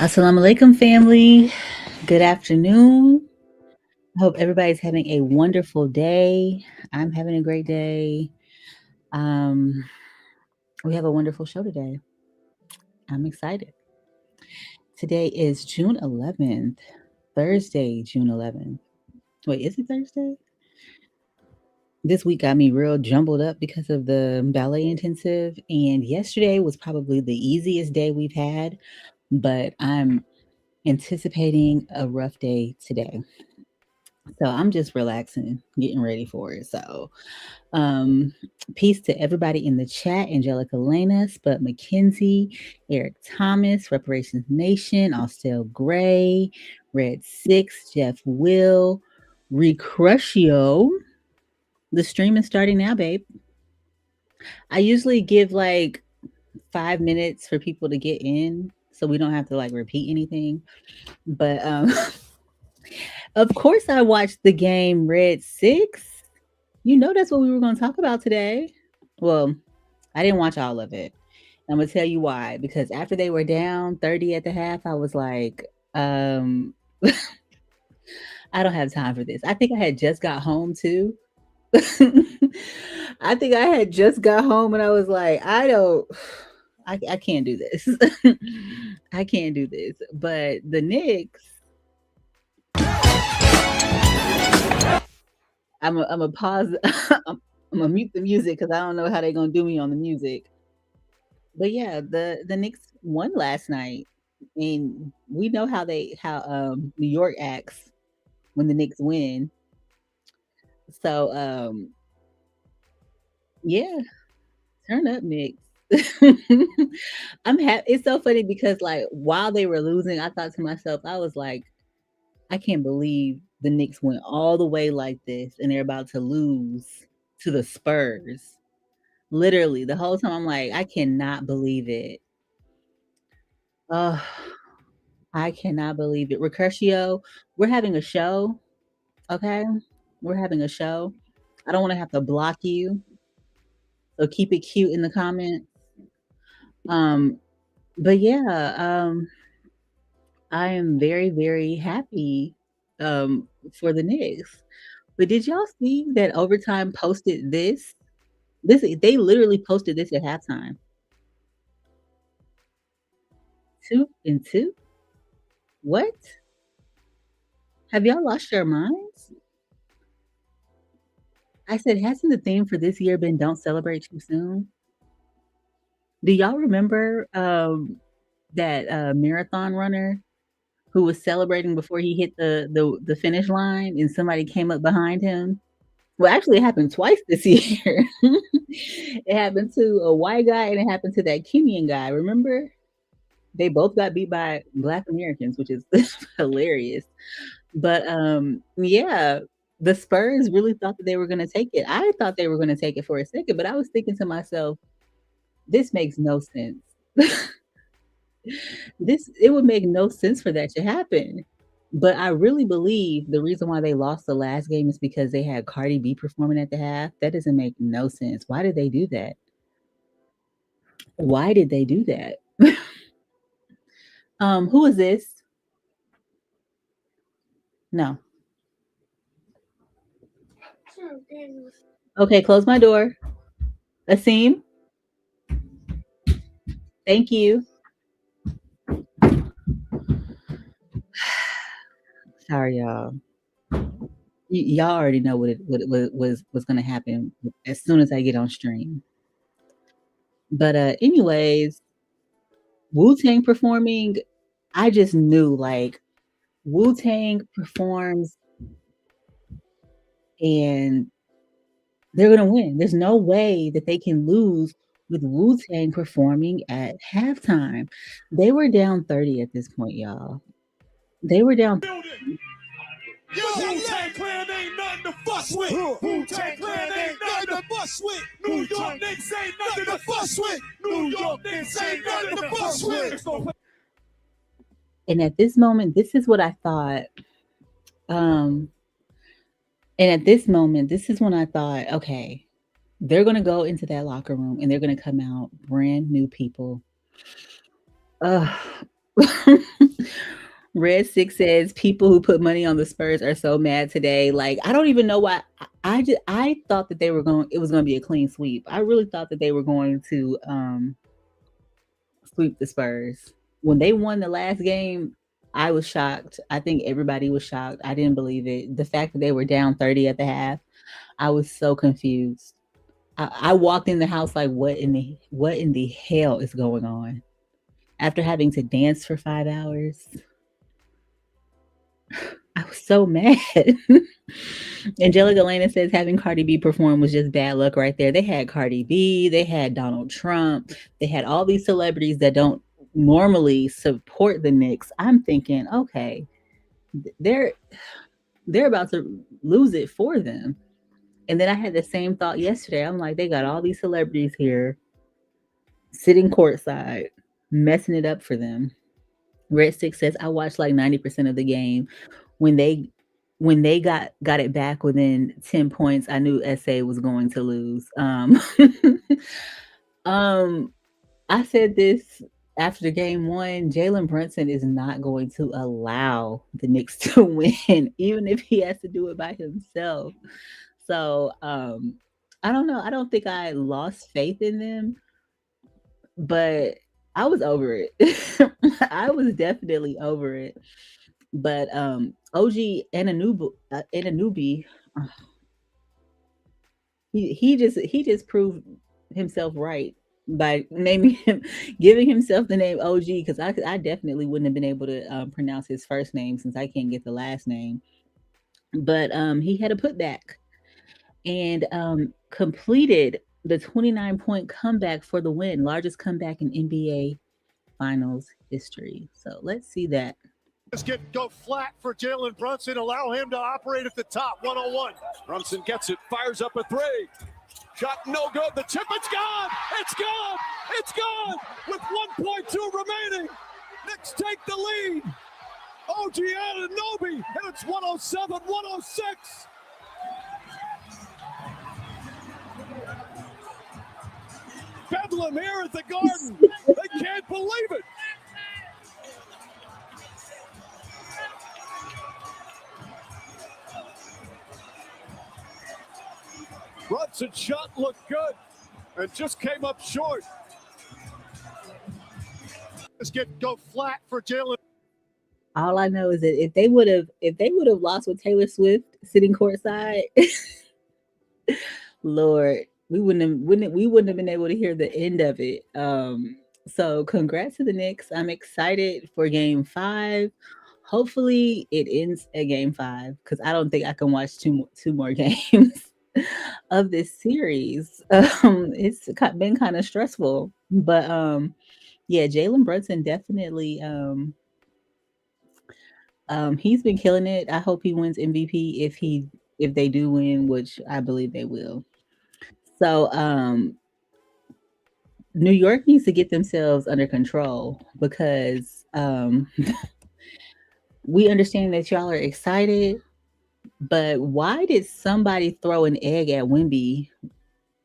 Assalamu alaikum, family. Good afternoon. I hope everybody's having a wonderful day. I'm having a great day. We have a wonderful show today. I'm excited. Today is June 11th, Thursday, June 11th. Wait, is it Thursday? This week got me real jumbled up because of the ballet intensive, and yesterday was probably the easiest day we've had, but I'm anticipating a rough day today. So I'm just relaxing, getting ready for it. So, um, peace to everybody in the chat: Angelica Lena, Spud McKenzie, Eric Thomas, Reparations Nation, Austell Gray, Red Six, Jeff Will, Recrucio. The stream is starting now, babe. I usually give like 5 minutes for people to get in so we don't have to like repeat anything. But of course, I watched the game Red Six. You know, that's what we were going to talk about today. Well, I didn't watch all of it. Imma tell you why, because after they were down 30 at the half, I was like, um, "I don't have time for this." I think I had just got home too. I think I had just got home and I was like, "I don't I can't do this. I can't do this." But the Knicks, Imma pause. Imma mute the music because I don't know how they gonna do me on the music. But yeah, the Knicks won last night, and we know how New York acts when the Knicks win. So, yeah, turn up, Knicks. It's so funny because, like, while they were losing, I thought to myself, I was like, "I can't believe the Knicks went all the way like this, and they're about to lose to the Spurs." Literally, the whole time I'm like, "I cannot believe it." Ugh, I cannot believe it. Recurcio, we're having a show, okay? We're having a show. I don't wanna have to block you, so keep it cute in the comments. Um, but yeah, I am very, very happy, for the Knicks. But did y'all see that Overtime posted this? They literally posted this at halftime. 2 and 2? What? Have y'all lost your minds? I said, "Hasn't the theme for this year been 'Don't celebrate too soon'?" Do y'all remember, that, marathon runner who was celebrating before he hit the finish line and somebody came up behind him? Well, actually, it happened twice this year. It happened to a white guy and it happened to that Kenyan guy, remember? They both got beat by Black Americans, which is hilarious. But, yeah, the Spurs really thought that they were gonna take it. I thought they were gonna take it for a second, but I was thinking to myself, "This makes no sense." It would make no sense for that to happen. But I really believe the reason why they lost the last game is because they had Cardi B performing at the half. That doesn't make no sense. Why did they do that? Why did they do that? Who is this? No. Okay, close my door. Asim, thank you. Sorry, y'all. Y'all already know what's gonna happen as soon as I get on stream. But anyways, Wu Tang performing, I just knew like Wu Tang performs and they're gonna win. There's no way that they can lose with Wu Tang performing at halftime. They were down 30 at this point, y'all. They were down. Yo, Wu-Tang Clan ain't nothing to fuss with. Wu-Tang Clan ain't nothing to fuss with. New York niggas ain't nothing to fuss with. New York niggas ain't nothing to fuss with. And at this moment, this is what I thought. Um, and at this moment, this is when I thought, okay, they're gonna go into that locker room and they're gonna come out brand new people. Ugh. Red Six says people who put money on the Spurs are so mad today. Like I don't even know why. I thought that they were going. It was going to be a clean sweep. I really thought that they were going to sweep the Spurs when they won the last game. I was shocked. I think everybody was shocked. I didn't believe it. The fact that they were down 30 at the half, I was so confused. I walked in the house like, what in the hell is going on? After having to dance for 5 hours. I was so mad. Angelica Lena says having Cardi B perform was just bad luck right there. They had Cardi B, they had Donald Trump, they had all these celebrities that don't normally support the Knicks. I'm thinking, okay, they're about to lose it for them. And then I had the same thought yesterday. I'm like, they got all these celebrities here sitting courtside, messing it up for them. Red Six says I watched like 90% of the game. When they got it back within 10 points, I knew SA was going to lose. Um, I said this after game one. Jalen Brunson is not going to allow the Knicks to win, even if he has to do it by himself. So I don't know. I don't think I lost faith in them, but I was over it. I was definitely over it. But OG Anunoby, uh, he just proved himself right by naming him, giving himself the name OG, because I definitely wouldn't have been able to pronounce his first name since I can't get the last name. But he had a putback and completed the 29-point comeback for the win, largest comeback in NBA Finals history. So let's see that. Let's go flat for Jalen Brunson. Allow him to operate at the top. 101. Brunson gets it. Fires up a three. Shot no good. The tip, it's gone. It's gone. It's gone. With 1.2 remaining. Knicks take the lead. OG Anunoby. And it's 107-106. Bedlam here at the Garden. They can't believe it. Brunson's shot looked good and just came up short. Let's go flat for Jalen. All I know is that if they would have lost with Taylor Swift sitting courtside, Lord, we wouldn't have been able to hear the end of it. So congrats to the Knicks. I'm excited for game 5. Hopefully it ends at game 5, because I don't think I can watch two more games of this series. It's been kind of stressful, but yeah, Jalen Brunson definitely he's been killing it. I hope he wins MVP if they do win, which I believe they will. So New York needs to get themselves under control, because we understand that y'all are excited, but why did somebody throw an egg at Wemby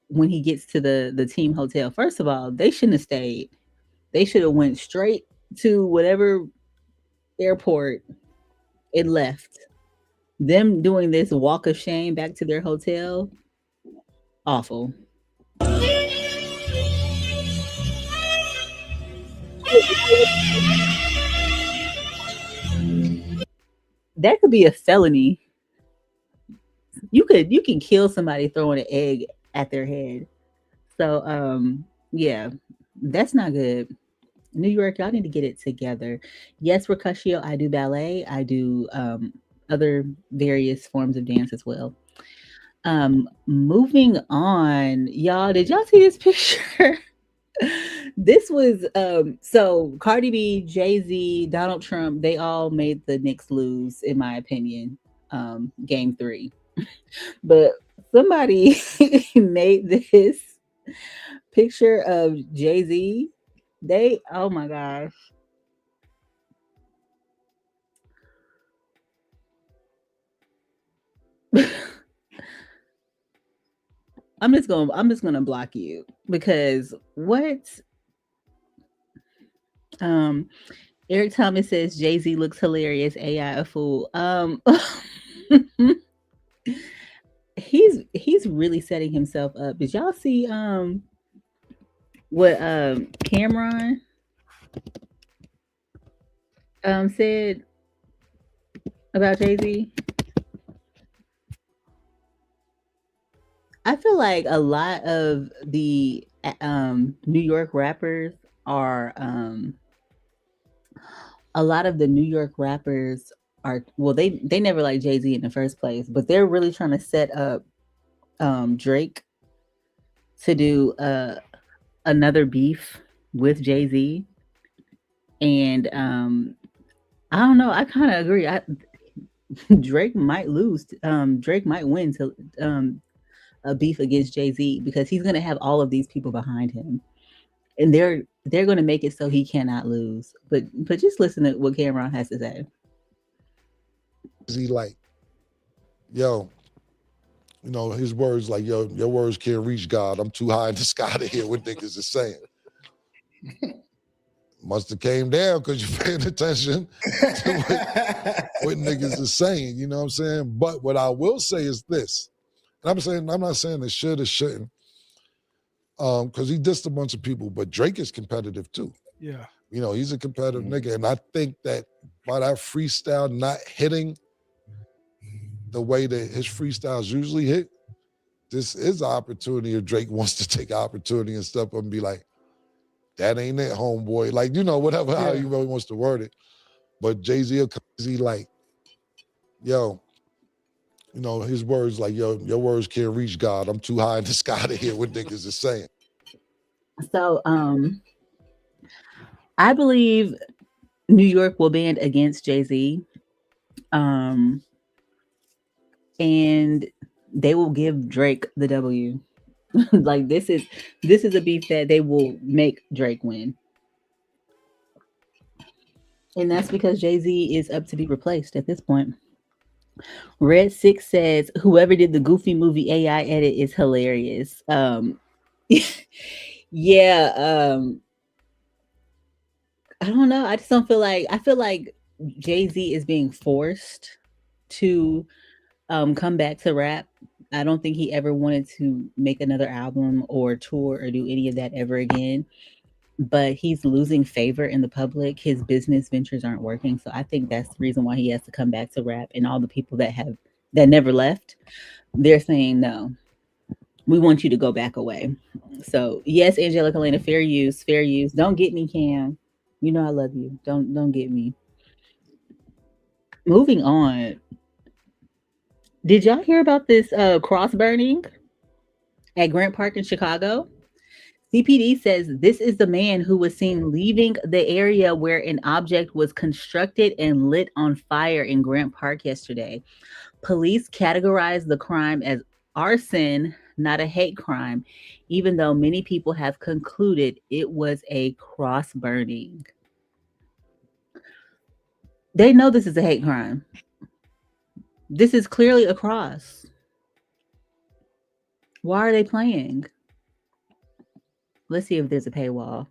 when he gets to the team hotel? First of all, they shouldn't have stayed. They should have went straight to whatever airport it left. Them doing this walk of shame back to their hotel, awful. That could be a felony. You can kill somebody throwing an egg at their head. So yeah, that's not good. New York, y'all need to get it together. Yes, Ricocchio, I do ballet. I do other various forms of dance as well. Moving on, y'all, did y'all see this picture? This was so Cardi B, Jay-Z, Donald Trump, they all made the Knicks lose, in my opinion, game 3. But somebody made this picture of Jay-Z. Oh my gosh. I'm just gonna block you, because what? Eric Thomas says Jay-Z looks hilarious. AI a fool. He's really setting himself up. Did y'all see what Cameron said about Jay-Z? I feel like a lot of the New York rappers are a lot of the New York rappers are, well, they never liked Jay-Z in the first place, but they're really trying to set up Drake to do another beef with Jay-Z. And I don't know, I kind of agree. Drake might lose. Drake might win to a beef against Jay-Z, because he's going to have all of these people behind him, and they're going to make it so he cannot lose. But just listen to what Cameron has to say. He like, yo, you know, his words like, yo, your words can't reach God. I'm too high in the sky to hear what niggas are saying. Must have came down because you're paying attention to what niggas is saying. You know what I'm saying? But what I will say is this, and I'm not saying it should or shouldn't, because he dissed a bunch of people. But Drake is competitive too. Yeah. You know, he's a competitive nigga, and I think that by that freestyle not hitting the way that his freestyles usually hit, this is an opportunity if Drake wants to take opportunity and step up and be like, that ain't it, homeboy. Like, you know, whatever, how he really wants to word it. But Jay-Z will crazy like, yo, you know, his words like, yo, your words can't reach God. I'm too high in the sky to hear what niggas is saying. So, I believe New York will band against Jay-Z. And they will give Drake the W. Like this is a beef that they will make Drake win. And that's because Jay-Z is up to be replaced at this point. Red Six says whoever did the Goofy movie AI edit is hilarious. Yeah, I don't know. I just don't feel like I feel like Jay-Z is being forced to come back to rap. I don't think he ever wanted to make another album or tour or do any of that ever again. But he's losing favor in the public. His business ventures aren't working. So I think that's the reason why he has to come back to rap. And all the people that never left, they're saying no. We want you to go back away. So yes, Angelica Lena, fair use, fair use. Don't get me, Cam. You know I love you. Don't get me. Moving on. Did y'all hear about this cross burning at Grant Park in Chicago? CPD says this is the man who was seen leaving the area where an object was constructed and lit on fire in Grant Park yesterday. Police categorized the crime as arson, not a hate crime, even though many people have concluded it was a cross burning. They know this is a hate crime. This is clearly a cross. Why are they playing? Let's see if there's a paywall.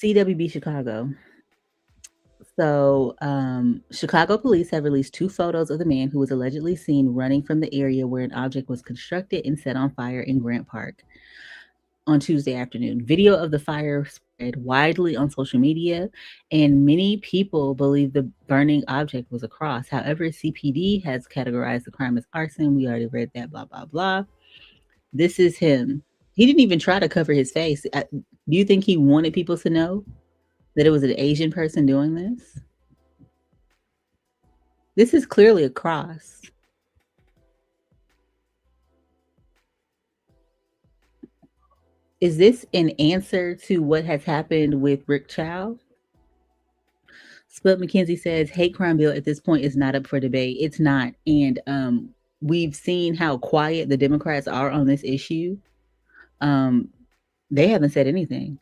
CWB Chicago. So, Chicago police have released 2 photos of the man who was allegedly seen running from the area where an object was constructed and set on fire in Grant Park on Tuesday afternoon. Video of the fire spread widely on social media, and many people believe the burning object was a cross. However, CPD has categorized the crime as arson. We already read that, blah, blah, blah. This is him. He didn't even try to cover his face. Do you think he wanted people to know that it was an Asian person doing this? This is clearly a cross. Is this an answer to what has happened with Rick Chow? Split McKenzie says hate crime bill at this point is not up for debate. It's not. And we've seen how quiet the Democrats are on this issue. They haven't said anything.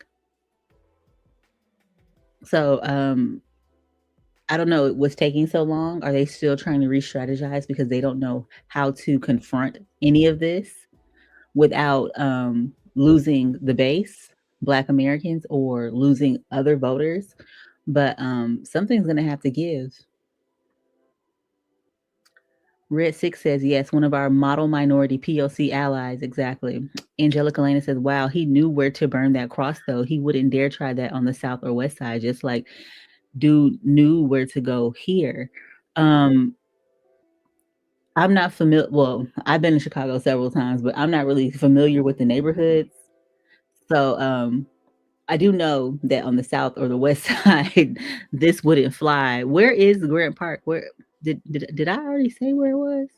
So I don't know what's taking so long. Are they still trying to re-strategize because they don't know how to confront any of this without losing the base, Black Americans, or losing other voters? But something's going to have to give. Red Six says, yes, one of our model minority POC allies. Exactly. Angelica Lena says, wow, he knew where to burn that cross, though. He wouldn't dare try that on the South or West Side, just like dude knew where to go here. I'm not familiar. Well, I've been in Chicago several times, but I'm not really familiar with the neighborhoods. So I do know that on the South or the West Side, this wouldn't fly. Where is Grant Park? Where did I already say where it was?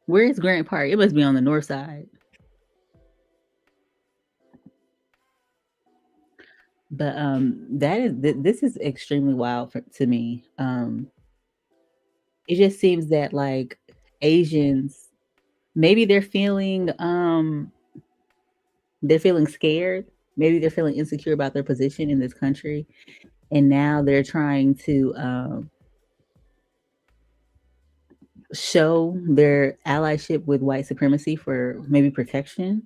Where is Grant Park? It must be on the north side. But this is extremely wild to me. It just seems that like Asians, maybe they're feeling scared. Maybe they're feeling insecure about their position in this country, and now they're trying to show their allyship with white supremacy for maybe protection.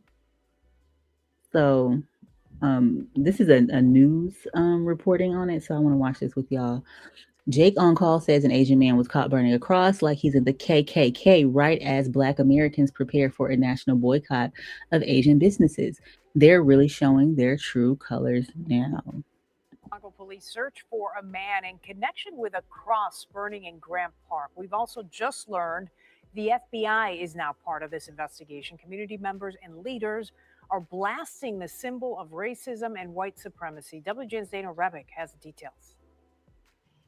So this is a news reporting on it, so I want to watch this with y'all. Jake on call says an Asian man was caught burning a cross like he's in the KKK right as Black Americans prepare for a national boycott of Asian businesses. They're really showing their true colors now. Chicago police search for a man in connection with a cross burning in Grant Park. We've also just learned the FBI is now part of this investigation. Community members and leaders are blasting the symbol of racism and white supremacy. WGN's Dana Rebick has the details.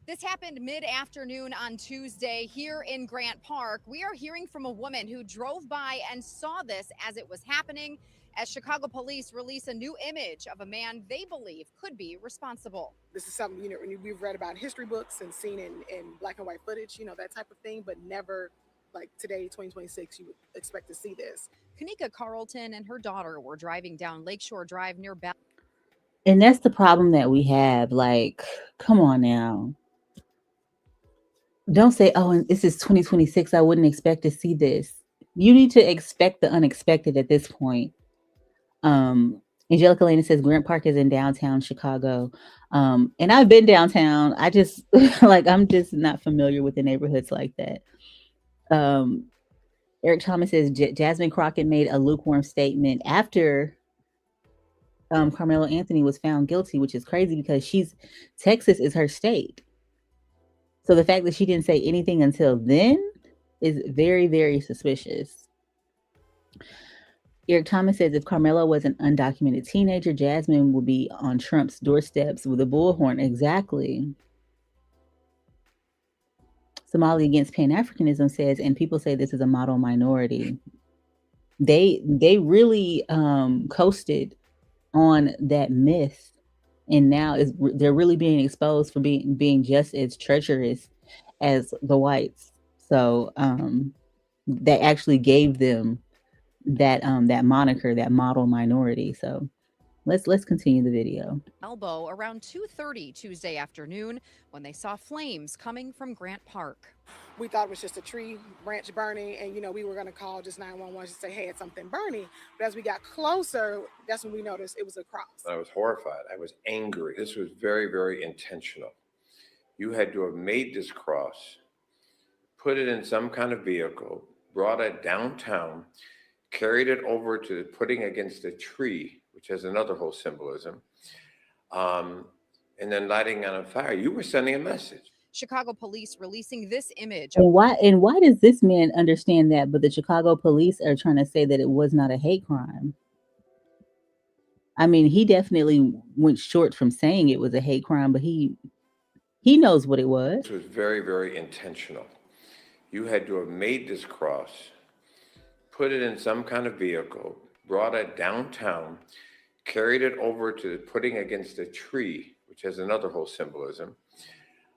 This happened mid-afternoon on Tuesday here in Grant Park. We are hearing from a woman who drove by and saw this as it was happening, as Chicago police release a new image of a man they believe could be responsible. This is something, we've read about in history books and seen in black and white footage, that type of thing, but never like today, 2026, you would expect to see this. Kanika Carlton and her daughter were driving down Lakeshore Drive near Bell. And that's the problem that we have. Like, come on now. Don't say, oh, and this is 2026. I wouldn't expect to see this. You need to expect the unexpected at this point. Angelica Lena says Grant Park is in downtown Chicago. And I've been downtown. I just I'm just not familiar with the neighborhoods like that. Eric Thomas says Jasmine Crockett made a lukewarm statement after Carmelo Anthony was found guilty, which is crazy because Texas is her state. So the fact that she didn't say anything until then is very, very suspicious. Eric Thomas says if Carmelo was an undocumented teenager, Jasmine would be on Trump's doorsteps with a bullhorn. Exactly. Somali Against Pan-Africanism says, and people say this is a model minority. They really coasted on that myth, and now they're really being exposed for being just as treacherous as the whites. So that actually gave them that moniker, that model minority. So let's continue the video. Elbow around 2:30 Tuesday afternoon when they saw flames coming from Grant Park. We thought it was just a tree branch burning, and we were going to call just 911 to say, hey, it's something burning. But as we got closer, that's when we noticed it was a cross. I was horrified. I was angry. This was very, very intentional. You had to have made this cross, put it in some kind of vehicle, brought it downtown, carried it over to putting against a tree, which has another whole symbolism, and then lighting on a fire. You were sending a message. Chicago police releasing this image. And why does this man understand that, but the Chicago police are trying to say that it was not a hate crime? I mean, he definitely went short from saying it was a hate crime, but he knows what it was. This was very, very intentional. You had to have made this cross, put it in some kind of vehicle, brought it downtown, carried it over to putting against a tree, which has another whole symbolism,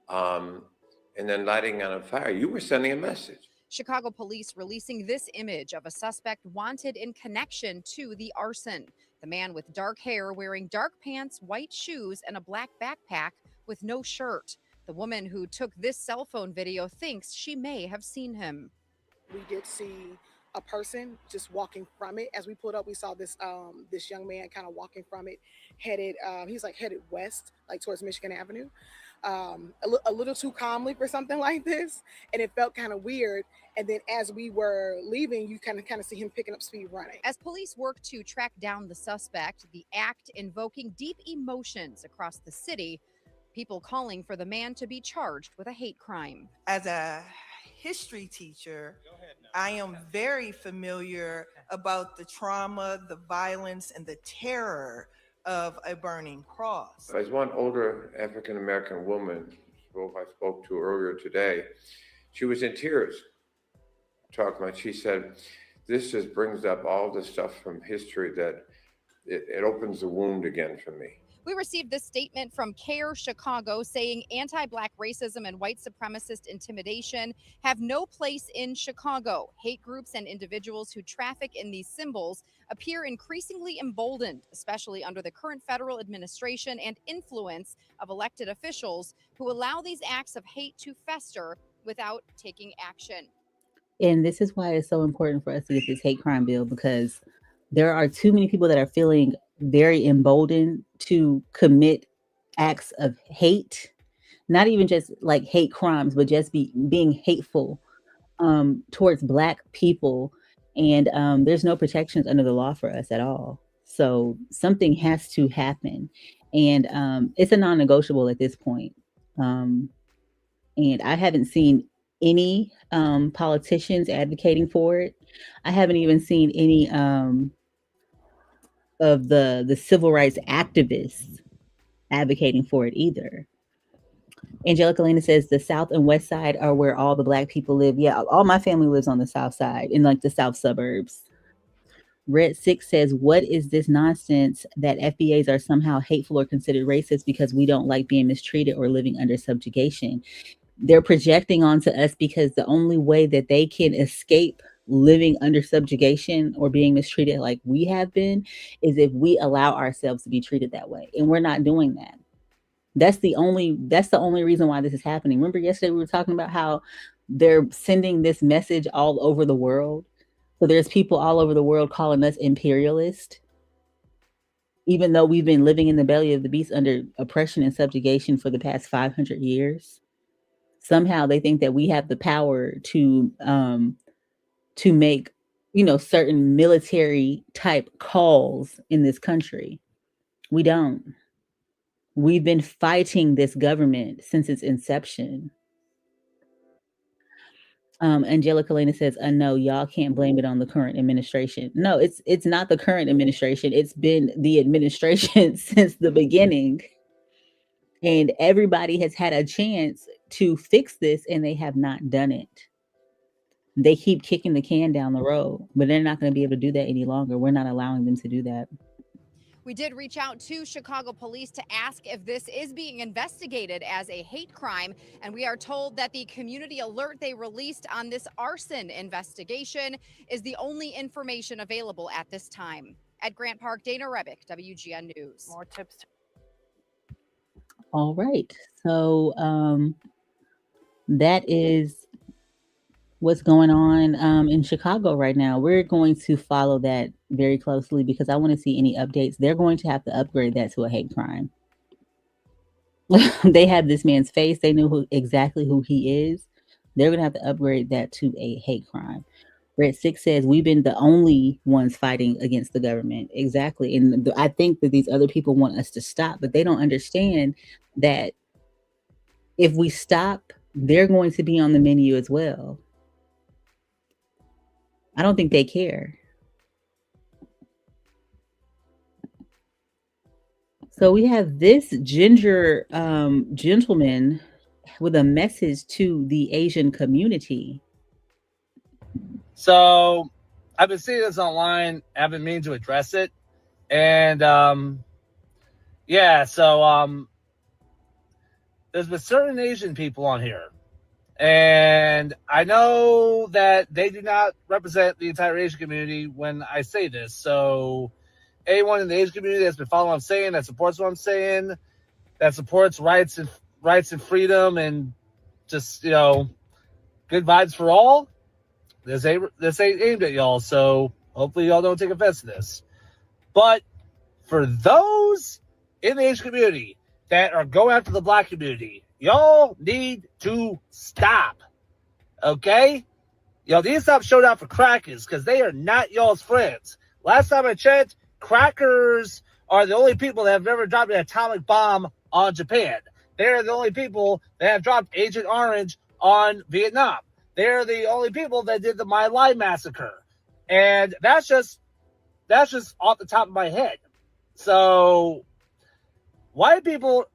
and then lighting on a fire. You were sending a message. Chicago police releasing this image of a suspect wanted in connection to the arson. The man with dark hair wearing dark pants, white shoes, and a black backpack with no shirt. The woman who took this cell phone video thinks she may have seen him. We did see a person just walking from it. As we pulled up, we saw this this young man kind of walking from it, headed he's like headed west, like towards Michigan Avenue, a little too calmly for something like this, and it felt kind of weird. And then as we were leaving, you kind of see him picking up speed running. As police work to track down the suspect, the act invoking deep emotions across the city, people calling for the man to be charged with a hate crime. As a history teacher, I am very familiar about the trauma, the violence, and the terror of a burning cross. There's one older African-American woman who I spoke to earlier today. She was in tears talking about, she said, this just brings up all the stuff from history that it opens the wound again for me. We received this statement from CARE Chicago saying anti-Black racism and white supremacist intimidation have no place in Chicago. Hate groups and individuals who traffic in these symbols appear increasingly emboldened, especially under the current federal administration and influence of elected officials who allow these acts of hate to fester without taking action. And this is why it's so important for us to get this hate crime bill, because there are too many people that are feeling very emboldened to commit acts of hate, not even just like hate crimes, but just being hateful towards Black people. And there's no protections under the law for us at all. So something has to happen. And it's a non negotiable at this point. Um, and I haven't seen any politicians advocating for it. I haven't even seen any of the civil rights activists advocating for it either. Angelica Lena says the South and West Side are where all the Black people live. Yeah, all my family lives on the South Side, in like the South suburbs. Red Six says, "What is this nonsense that FBAs are somehow hateful or considered racist because we don't like being mistreated or living under subjugation?" They're projecting onto us because the only way that they can escape living under subjugation or being mistreated like we have been is if we allow ourselves to be treated that way, and we're not doing that. That's the only reason why this is happening. Remember yesterday we were talking about how they're sending this message all over the world. So there's people all over the world calling us imperialist, even though we've been living in the belly of the beast under oppression and subjugation for the past 500 years. Somehow they think that we have the power to make, certain military type calls in this country. We don't. We've been fighting this government since its inception. Angelica Lena says, no, y'all can't blame it on the current administration. No, it's not the current administration. It's been the administration since the beginning. And everybody has had a chance to fix this and they have not done it. They keep kicking the can down the road, but they're not going to be able to do that any longer. We're not allowing them to do that. We did reach out to Chicago police to ask if this is being investigated as a hate crime, and we are told that the community alert they released on this arson investigation is the only information available at this time. At Grant Park, Dana Rebick, WGN News. More tips. All right. So that is what's going on in Chicago right now. We're going to follow that very closely because I want to see any updates. They're going to have to upgrade that to a hate crime. They have this man's face. They knew exactly who he is. They're going to have to upgrade that to a hate crime. Red Six says, we've been the only ones fighting against the government. Exactly. And I think that these other people want us to stop, but they don't understand that if we stop, they're going to be on the menu as well. I don't think they care. So we have this ginger gentleman with a message to the Asian community. So I've been seeing this online. I've been meaning to address it. And there's been certain Asian people on here. And I know that they do not represent the entire Asian community when I say this. So anyone in the Asian community that's been following what I'm saying, that supports what I'm saying, that supports rights and freedom and just, good vibes for all, this ain't aimed at y'all. So hopefully y'all don't take offense to this. But for those in the Asian community that are going after the Black community, y'all need to stop. Okay? Y'all need to stop showing out for crackers because they are not y'all's friends. Last time I checked, crackers are the only people that have ever dropped an atomic bomb on Japan. They're the only people that have dropped Agent Orange on Vietnam. They're the only people that did the My Lai massacre. And that's just off the top of my head. So white people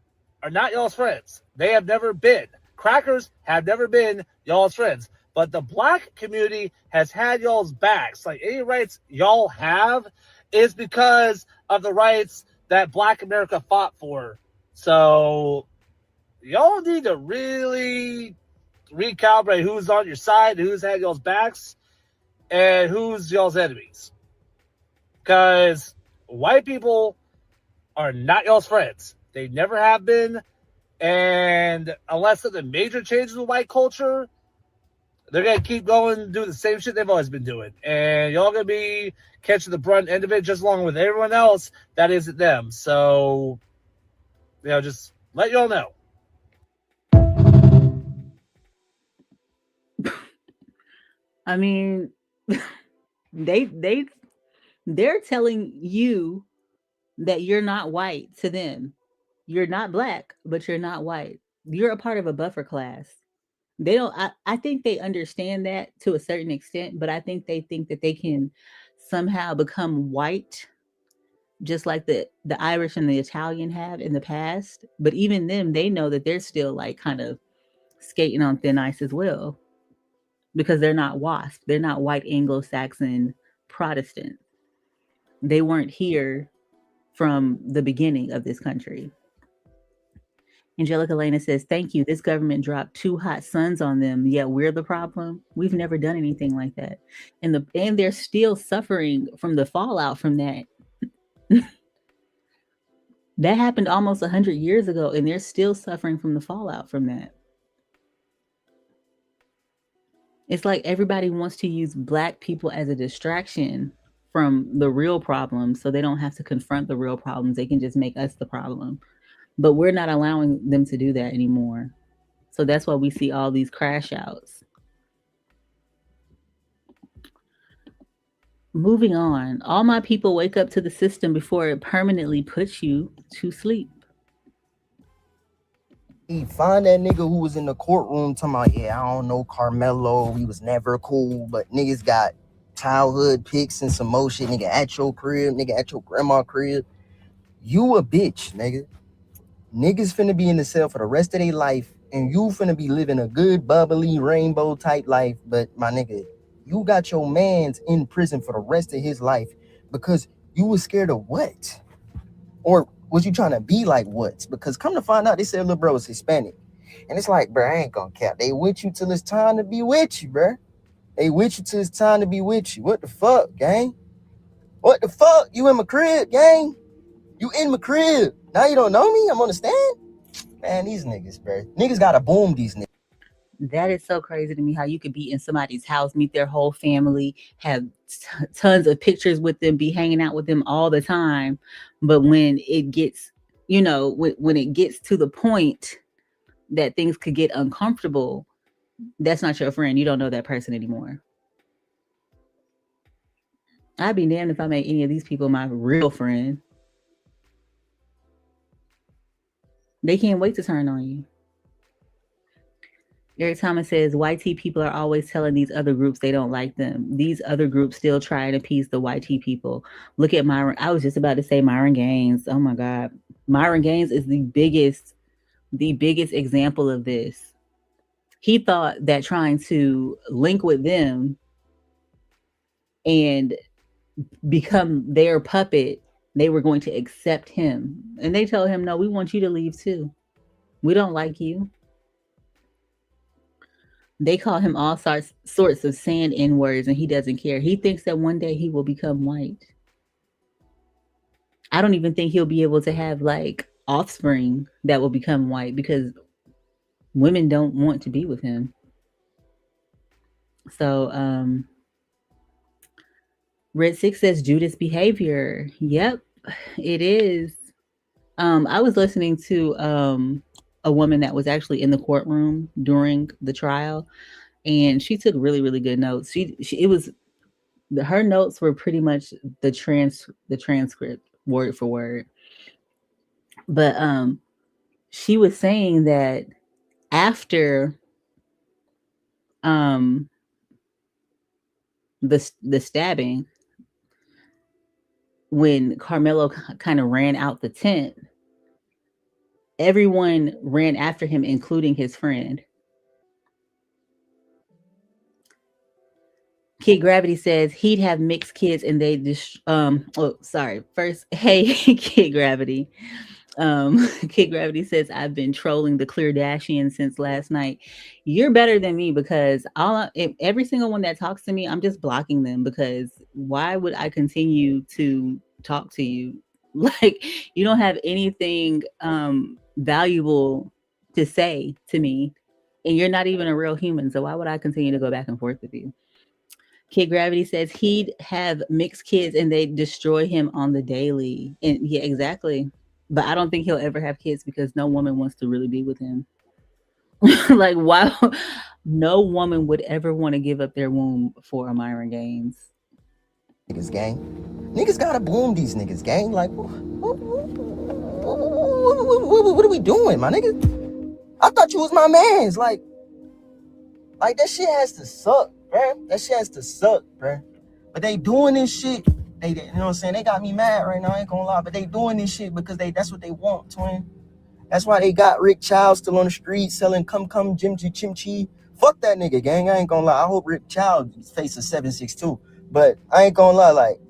are not y'all's friends. They have never been. Crackers have never been y'all's friends. But the Black community has had y'all's backs. Like any rights y'all have is because of the rights that Black America fought for. So y'all need to really recalibrate who's on your side, who's had y'all's backs, and who's y'all's enemies. Because white people are not y'all's friends. They never have been. And unless something major changes with white culture, They're going to keep going and do the same shit they've always been doing. And y'all going to be catching the brunt end of it just along with everyone else that isn't them. So, just let y'all know. I mean, they're telling you that you're not white to them. You're not black, but you're not white. You're a part of a buffer class. They don't I think they understand that to a certain extent, but I think they think that they can somehow become white just like the Irish and the Italian have in the past. But even them, they know that they're still like kind of skating on thin ice as well because they're not WASP. They're not white Anglo-Saxon Protestant. They weren't here from the beginning of this country. Angelica Lena says, "Thank you. This government dropped 2 hot suns on them, yet we're the problem. We've never done anything like that, and they're still suffering from the fallout from that. That happened almost 100 years ago, and they're still suffering from the fallout from that. It's like everybody wants to use black people as a distraction from the real problems, so they don't have to confront the real problems. They can just make us the problem." But we're not allowing them to do that anymore. So that's why we see all these crash outs. Moving on. All my people wake up to the system before it permanently puts you to sleep. Find that nigga who was in the courtroom talking about, yeah, I don't know Carmelo, we was never cool, but niggas got childhood pics and some more shit, nigga, at your crib, nigga, at your grandma crib. You a bitch, nigga. Niggas finna be in the cell for the rest of their life, and you finna be living a good, bubbly, rainbow type life, but my nigga, you got your mans in prison for the rest of his life because you was scared of what? Or was you trying to be like what? Because come to find out, they said little bro was Hispanic. And it's like, bro, I ain't gonna cap. They with you till it's time to be with you, bro. They with you till it's time to be with you. What the fuck, gang? What the fuck? You in my crib, gang? You in my crib. Now you don't know me? I'm on the stand? Man, these niggas, bro. Niggas gotta boom these niggas. That is so crazy to me how you could be in somebody's house, meet their whole family, have tons of pictures with them, be hanging out with them all the time. But when it gets, when it gets to the point that things could get uncomfortable, that's not your friend. You don't know that person anymore. I'd be damned if I made any of these people my real friend. They can't wait to turn on you. Eric Thomas says, YT people are always telling these other groups they don't like them. These other groups still try and appease the YT people. Look at Myron. I was just about to say Myron Gaines. Oh my God. Myron Gaines is the biggest example of this. He thought that trying to link with them and become their puppet, they were going to accept him. And they told him, no, we want you to leave too. We don't like you. They call him all sorts of sand N words, and he doesn't care. He thinks that one day he will become white. I don't even think he'll be able to have like offspring that will become white because women don't want to be with him. So, Red 6 says Judas behavior. Yep, it is. I was listening to a woman that was actually in the courtroom during the trial, and she took really, really good notes. Her notes were pretty much the transcript word for word. But she was saying that after the stabbing, when Carmelo kind of ran out the tent, everyone ran after him, including his friend. Kid Gravity says he'd have mixed kids and they just First, hey, Kid Gravity. Kid Gravity says I've been trolling the Clear Dashian since last night. You're better than me because every single one that talks to me, I'm just blocking them because why would I continue to talk to you? Like you don't have anything valuable to say to me. And you're not even a real human, so why would I continue to go back and forth with you? Kid Gravity says he'd have mixed kids and they destroy him on the daily. And yeah, exactly. But I don't think he'll ever have kids because no woman wants to really be with him. Like, why? No woman would ever want to give up their womb for a Myron Gaines. Niggas, gang. Niggas gotta boom these niggas, gang. Like, what are we doing, my nigga? I thought you was my mans. Like that shit has to suck, bruh. That shit has to suck, bruh. But they doing this shit. They, you know what I'm saying? They got me mad right now. I ain't gonna lie. But they doing this shit because that's what they want, twin. That's why they got Rick Child still on the street selling come Jimchi Chimchi. Fuck that nigga, gang. I ain't gonna lie. I hope Rick Child faces 762. But I ain't gonna lie, like,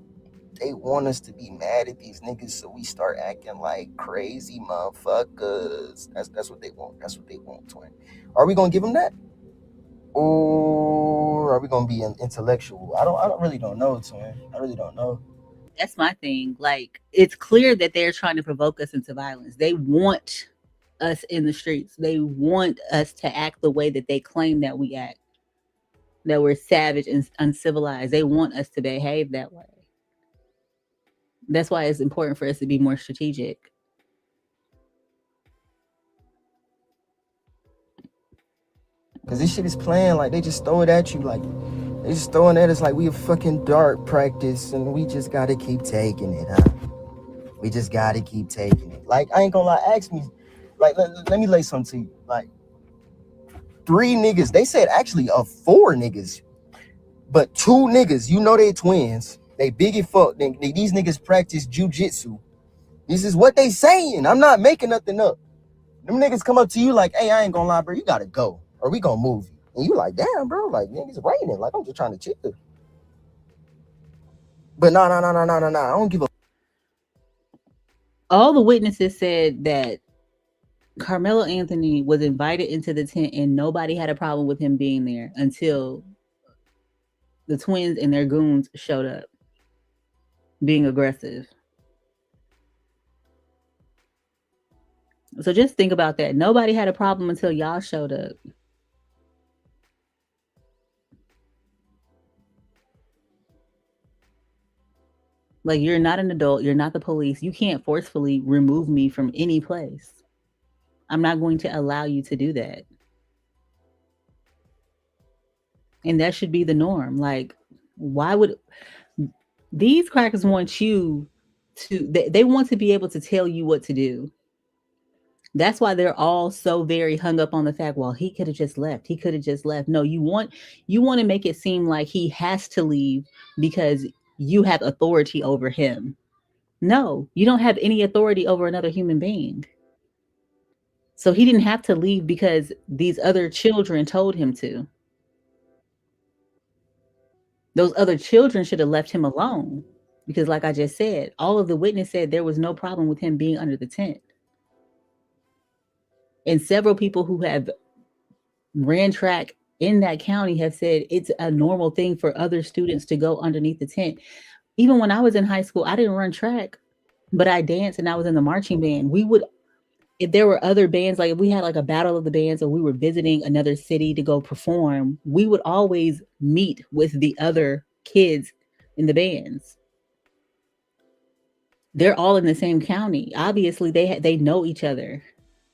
they want us to be mad at these niggas, so we start acting like crazy motherfuckers. That's what they want. That's what they want, twin. Are we gonna give them that? Or are we gonna be intellectual? I really don't know, twin. I really don't know. That's my thing. Like, it's clear that they're trying to provoke us into violence. They want us in the streets. They want us to act the way that they claim that we act, that we're savage and uncivilized. They want us to behave that way. That's why it's important for us to be more strategic. Because this shit is playing, like, they just throw it at you, like, they just throwing at us like we a fucking dart practice, and we just gotta keep taking it, huh? We just gotta keep taking it. Like, I ain't gonna lie, ask me, like, let me lay something to you. Like, 3 niggas, they said actually 4 niggas, but 2 niggas, you know they twins. They big as fuck. These niggas practice jujitsu. This is what they saying. I'm not making nothing up. Them niggas come up to you like, hey, I ain't gonna lie, bro, you gotta go, or we gonna move you. And you like, damn, bro, like, niggas raining. Like, I'm just trying to chill. But no, I don't give a. All the witnesses said that Carmelo Anthony was invited into the tent and nobody had a problem with him being there until the twins and their goons showed up being aggressive. So just think about that. Nobody had a problem until y'all showed up. Like, you're not an adult. You're not the police. You can't forcefully remove me from any place. I'm not going to allow you to do that. And that should be the norm. Like, why would these crackers want you to, they want to be able to tell you what to do. That's why they're all so very hung up on the fact, well, he could have just left. He could have just left. No, you want to make it seem like he has to leave because you have authority over him. No, you don't have any authority over another human being. So he didn't have to leave because these other children told him to. Those other children should have left him alone because, like I just said, all of the witnesses said there was no problem with him being under the tent. And several people who have ran track in that county have said it's a normal thing for other students to go underneath the tent. Even when I was in high school, I didn't run track, but I danced and I was in the marching band. We would, if there were other bands, like if we had like a battle of the bands or we were visiting another city to go perform, we would always meet with the other kids in the bands. They're all in the same county. Obviously, they know each other.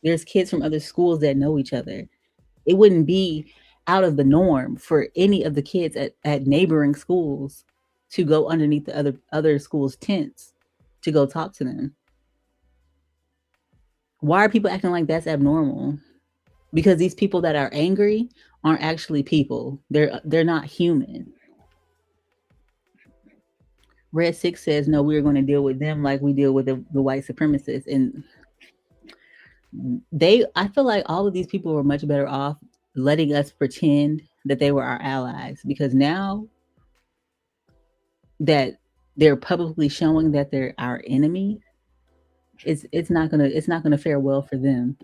There's kids from other schools that know each other. It wouldn't be out of the norm for any of the kids at neighboring schools to go underneath the other schools' tents to go talk to them. Why are people acting like that's abnormal? Because these people that are angry aren't actually people. They're not human. Red 6 says, no, we're going to deal with them like we deal with the white supremacists. And I feel like all of these people were much better off letting us pretend that they were our allies, because now that they're publicly showing that they're our enemy, it's not gonna fare well for them.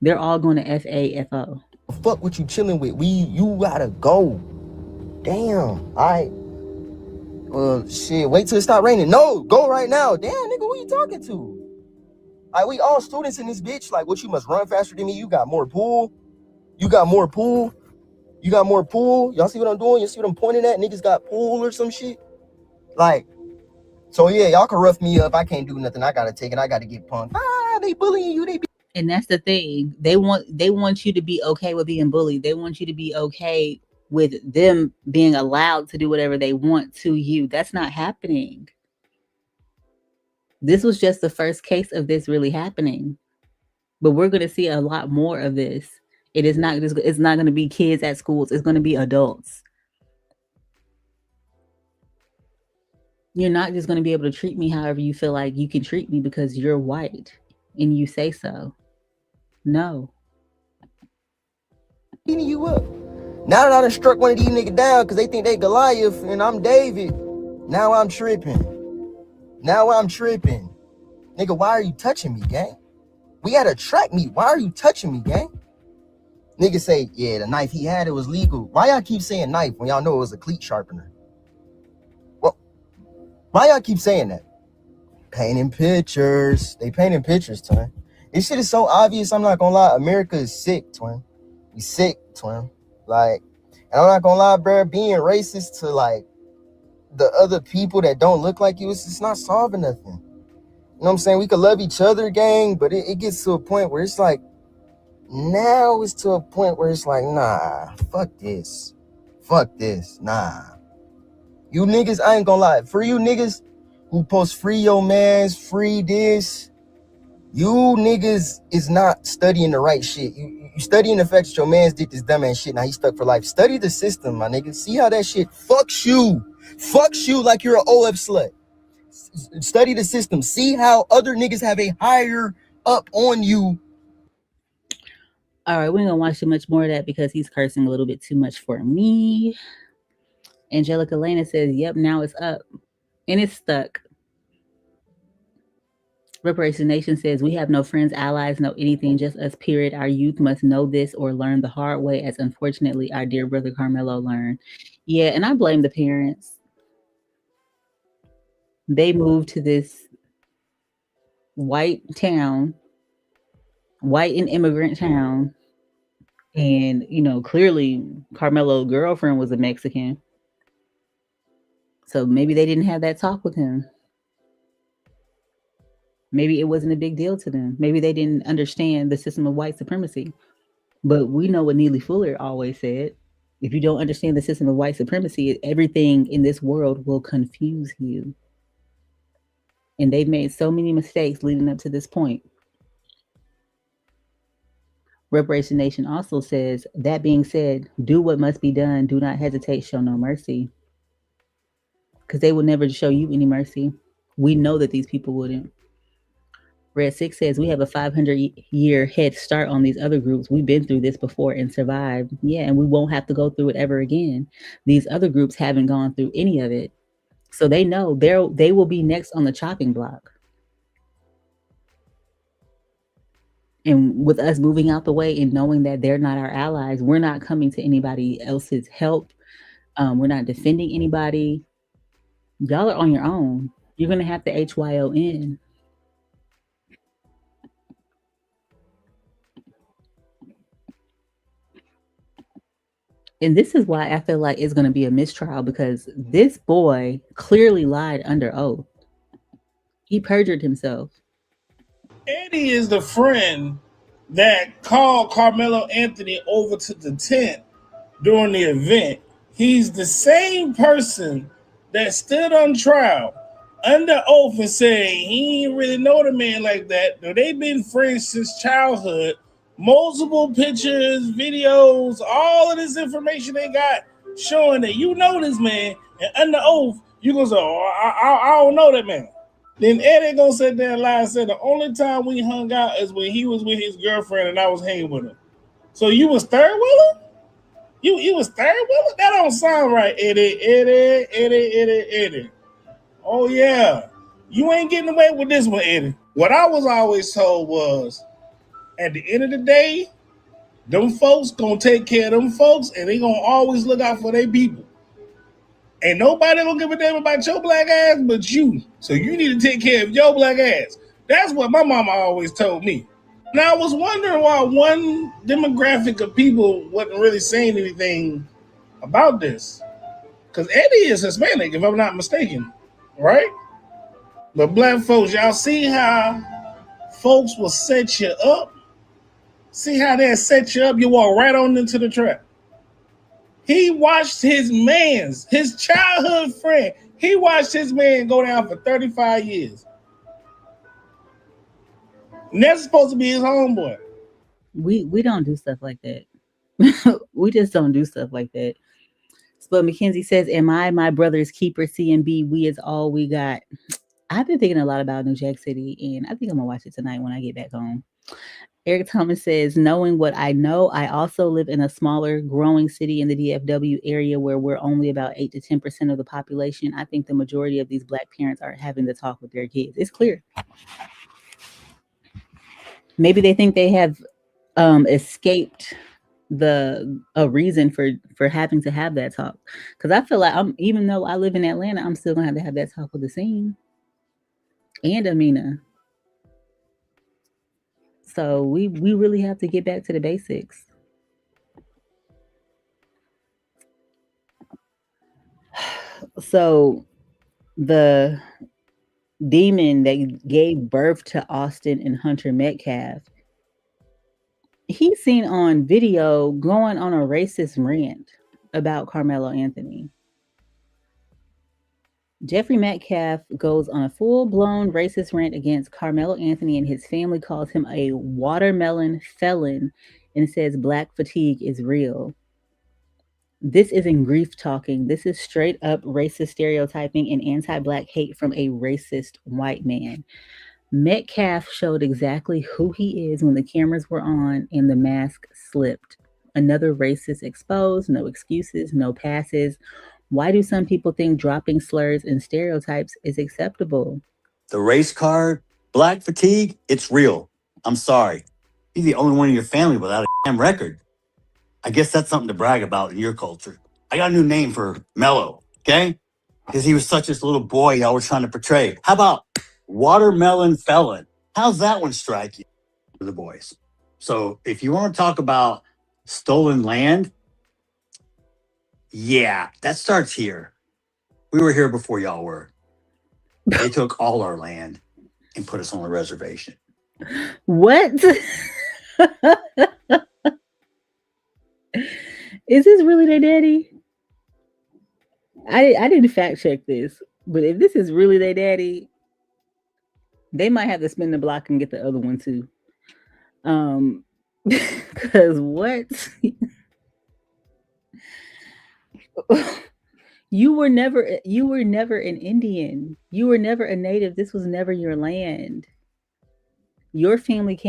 They're all going to FAFO. Fuck what you chilling with. You gotta go. Damn. All right. Well, shit. Wait till it stop raining. No, go right now. Damn, nigga, who you talking to? Like, we all students in this bitch. Like, what, you must run faster than me? You got more pool? You got more pool? You got more pool? Y'all see what I'm doing? You see what I'm pointing at? Niggas got pool or some shit? Like, so yeah, y'all can rough me up. I can't do nothing. I gotta take it. I gotta get punked. They bullying you. And that's the thing. They want you to be okay with being bullied. They want you to be okay with them being allowed to do whatever they want to you. That's not happening. This was just the first case of this really happening. But we're going to see a lot more of this. It's not going to be kids at schools. It's going to be adults. You're not just going to be able to treat me however you feel like you can treat me because you're white and you say so. No. Beating you up. Now that I done struck one of these niggas down because they think they Goliath and I'm David, now I'm tripping. Nigga, why are you touching me, gang? We had a track meet. Why are you touching me, gang? Nigga say, yeah, the knife he had, it was legal. Why y'all keep saying knife when y'all know it was a cleat sharpener? Well, why y'all keep saying that? Painting pictures. They painting pictures, twin. This shit is so obvious, I'm not gonna lie. America is sick, twin. We sick, twin. Like, and I'm not gonna lie, bro, being racist to, like, the other people that don't look like you, it's just not solving nothing. You know what I'm saying? We could love each other, gang, but it gets to a point where it's like, now it's to a point where it's like, nah, fuck this, nah. You niggas, I ain't gonna lie, for you niggas who post free your mans, free this, you niggas is not studying the right shit. You studying the fact that your mans did this dumb ass shit, now he's stuck for life. Study the system, my nigga. See how that shit fucks you like you're an OF slut. Study the system. See how other niggas have a higher up on you. All right, we ain't gonna watch too much more of that because he's cursing a little bit too much for me. Angelica Lena says, yep, now it's up. And it's stuck. Reparation Nation says, we have no friends, allies, no anything, just us, period. Our youth must know this or learn the hard way, as unfortunately our dear brother Carmelo learned. Yeah, and I blame the parents. They moved to this white town, white and immigrant town. And, you know, clearly Carmelo's girlfriend was a Mexican. So maybe they didn't have that talk with him. Maybe it wasn't a big deal to them. Maybe they didn't understand the system of white supremacy. But we know what Neely Fuller always said. If you don't understand the system of white supremacy, everything in this world will confuse you. And they've made so many mistakes leading up to this point. Reparation Nation also says, that being said, do what must be done. Do not hesitate. Show no mercy. Because they will never show you any mercy. We know that these people wouldn't. Red 6 says, we have a 500-year head start on these other groups. We've been through this before and survived. Yeah, and we won't have to go through it ever again. These other groups haven't gone through any of it. So they know they will be next on the chopping block. And with us moving out the way and knowing that they're not our allies, we're not coming to anybody else's help. We're not defending anybody. Y'all are on your own. You're going to have to HYON. And this is why I feel like it's going to be a mistrial, because this boy clearly lied under oath. He perjured himself. Eddie is the friend that called Carmelo Anthony over to the tent during the event. He's the same person that stood on trial under oath and said he didn't really know the man like that. Now, they've been friends since childhood. Multiple pictures, videos, all of this information they got showing that you know this man, and under oath, you gonna say, oh, I don't know that man. Then Eddie gonna sit there and lie and say the only time we hung out is when he was with his girlfriend and I was hanging with him. So you was third wheeler? You was third wheeler? That don't sound right, Eddie. Oh yeah. You ain't getting away with this one, Eddie. What I was always told was, at the end of the day, them folks gonna take care of them folks and they gonna always look out for their people. Ain't nobody gonna give a damn about your black ass but you. So you need to take care of your black ass. That's what my mama always told me. Now I was wondering why one demographic of people wasn't really saying anything about this. Because Eddie is Hispanic, if I'm not mistaken, right? But black folks, y'all see how folks will set you up? See how they set you up? You walk right on into the trap. He watched his childhood friend, he watched his man go down for 35 years. And that's supposed to be his homeboy. We don't do stuff like that. We just don't do stuff like that. But Mackenzie says, "Am I my brother's keeper? CMB, we is all we got." I've been thinking a lot about New Jack City, and I think I'm gonna watch it tonight when I get back home. Eric Thomas says, "Knowing what I know, I also live in a smaller, growing city in the DFW area where we're only about 8 to 10% of the population. I think the majority of these black parents aren't having to talk with their kids. It's clear. Maybe they think they have escaped a reason for having to have that talk. Because I feel like even though I live in Atlanta, I'm still gonna have that talk with the scene and Amina. So we really have to get back to the basics." So the demon that gave birth to Austin and Hunter Metcalf, he's seen on video going on a racist rant about Carmelo Anthony. Jeffrey Metcalf goes on a full-blown racist rant against Carmelo Anthony, and his family calls him a watermelon felon and says black fatigue is real. This isn't grief talking. This is straight up racist stereotyping and anti-black hate from a racist white man. Metcalf showed exactly who he is when the cameras were on and the mask slipped. Another racist exposed, no excuses, no passes. Why do some people think dropping slurs and stereotypes is acceptable? The race card, black fatigue, it's real. I'm sorry. You're the only one in your family without a damn record. I guess that's something to brag about in your culture. I got a new name for Mello, okay? Because he was such this little boy y'all were trying to portray. How about watermelon felon? How's that one strike you? For the boys. So if you want to talk about stolen land, yeah, that starts here. We were here before y'all were. They took all our land and put us on a reservation. What? Is this really their daddy? I didn't fact check this, but if this is really their daddy, they might have to spin the block and get the other one too. Because what? You were never an Indian. You were never a native. This was never your land. Your family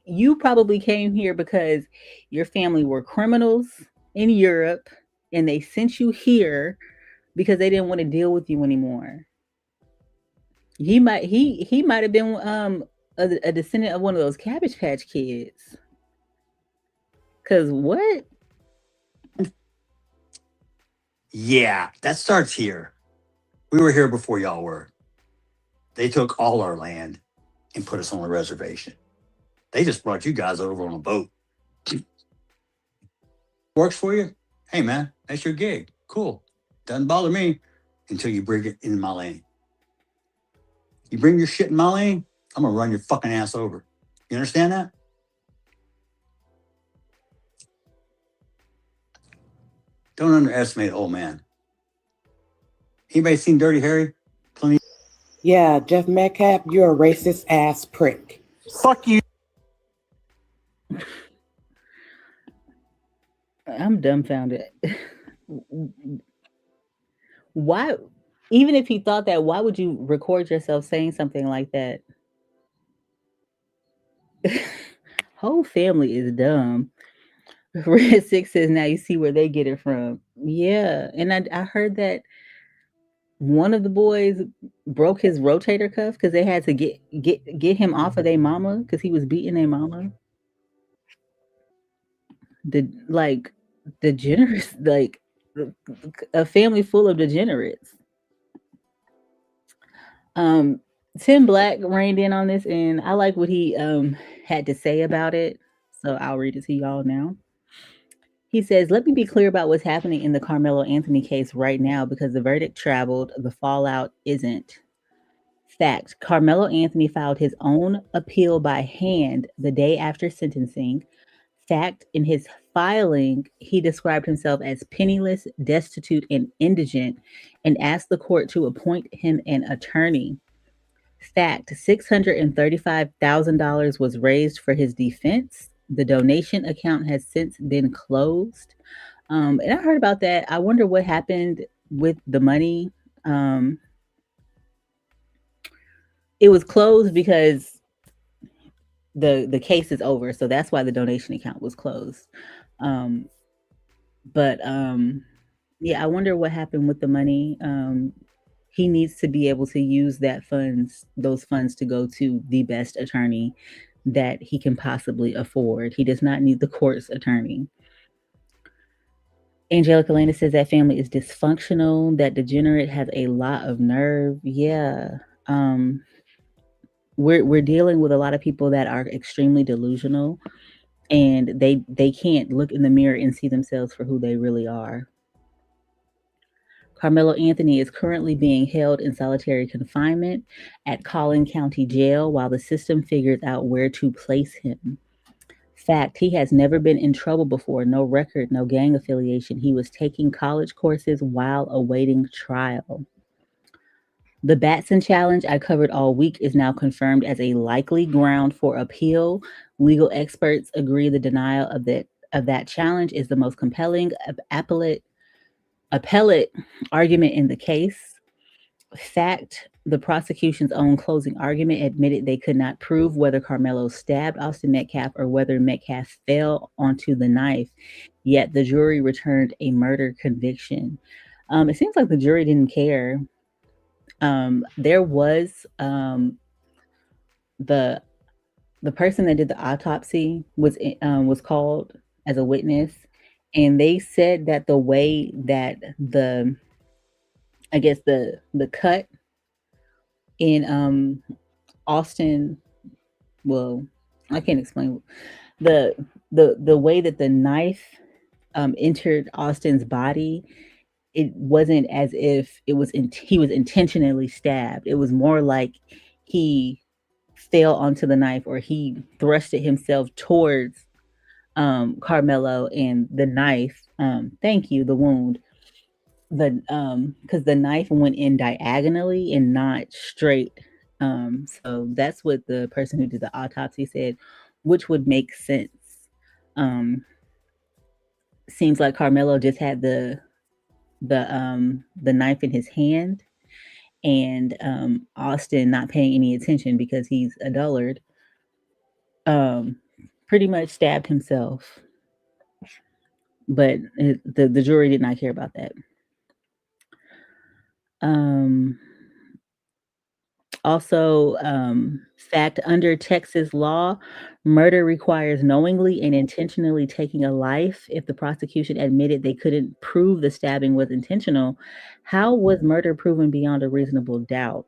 you probably came here because your family were criminals in Europe and they sent you here because they didn't want to deal with you anymore. He might have been a descendant of one of those Cabbage Patch Kids. Cause what? Yeah, that starts here. We were here before y'all were. They took all our land and put us on a reservation. They just brought you guys over on a boat. Works for you? Hey, man, that's your gig. Cool. Doesn't bother me until you bring it in my lane. You bring your shit in my lane, I'm going to run your fucking ass over. You understand that? Don't underestimate old man. Anybody seen Dirty Harry? Yeah, Jeff Metcalf, you're a racist ass prick. Fuck you. I'm dumbfounded. Why, even if he thought that, why would you record yourself saying something like that? Whole family is dumb. Red 6 says, now you see where they get it from. Yeah, and I heard that one of the boys broke his rotator cuff because they had to get him off of their mama because he was beating their mama. Degenerates, like a family full of degenerates. Tim Black reined in on this, and I like what he had to say about it. So I'll read it to y'all now. He says, "Let me be clear about what's happening in the Carmelo Anthony case right now because the verdict traveled, the fallout isn't. Fact: Carmelo Anthony filed his own appeal by hand the day after sentencing. Fact: in his filing, he described himself as penniless, destitute, and indigent and asked the court to appoint him an attorney. Fact: $635,000 was raised for his defense. The donation account has since been closed." And I heard about that. I wonder what happened with the money. It was closed because the case is over, so that's why the donation account was closed. But yeah, I wonder what happened with the money. He needs to be able to use those funds to go to the best attorney that he can possibly afford. He does not need the court's attorney. Angelica Lena says that family is dysfunctional, that degenerate has a lot of nerve. Yeah. We're dealing with a lot of people that are extremely delusional, and they can't look in the mirror and see themselves for who they really are. Carmelo Anthony is currently being held in solitary confinement at Collin County Jail while the system figures out where to place him. Fact: he has never been in trouble before, no record, no gang affiliation. He was taking college courses while awaiting trial. The Batson challenge I covered all week is now confirmed as a likely ground for appeal. Legal experts agree the denial of that challenge is the most compelling appellate argument in the case. Fact: the prosecution's own closing argument admitted they could not prove whether Carmelo stabbed Austin Metcalf or whether Metcalf fell onto the knife, yet the jury returned a murder conviction. It seems like the jury didn't care. There was the person that did the autopsy was called as a witness, and they said that the way that the cut in Austin, well, I can't explain the way that the knife entered Austin's body. It wasn't as if he was intentionally stabbed. It was more like he fell onto the knife, or he thrusted himself towards Carmelo, and the knife. Thank you. The wound. Because the knife went in diagonally and not straight. So that's what the person who did the autopsy said, which would make sense. Seems like Carmelo just had the knife in his hand, and Austin not paying any attention because he's a dullard. Pretty much stabbed himself, but the jury did not care about that. Also, fact: under Texas law, murder requires knowingly and intentionally taking a life. If the prosecution admitted they couldn't prove the stabbing was intentional, how was murder proven beyond a reasonable doubt?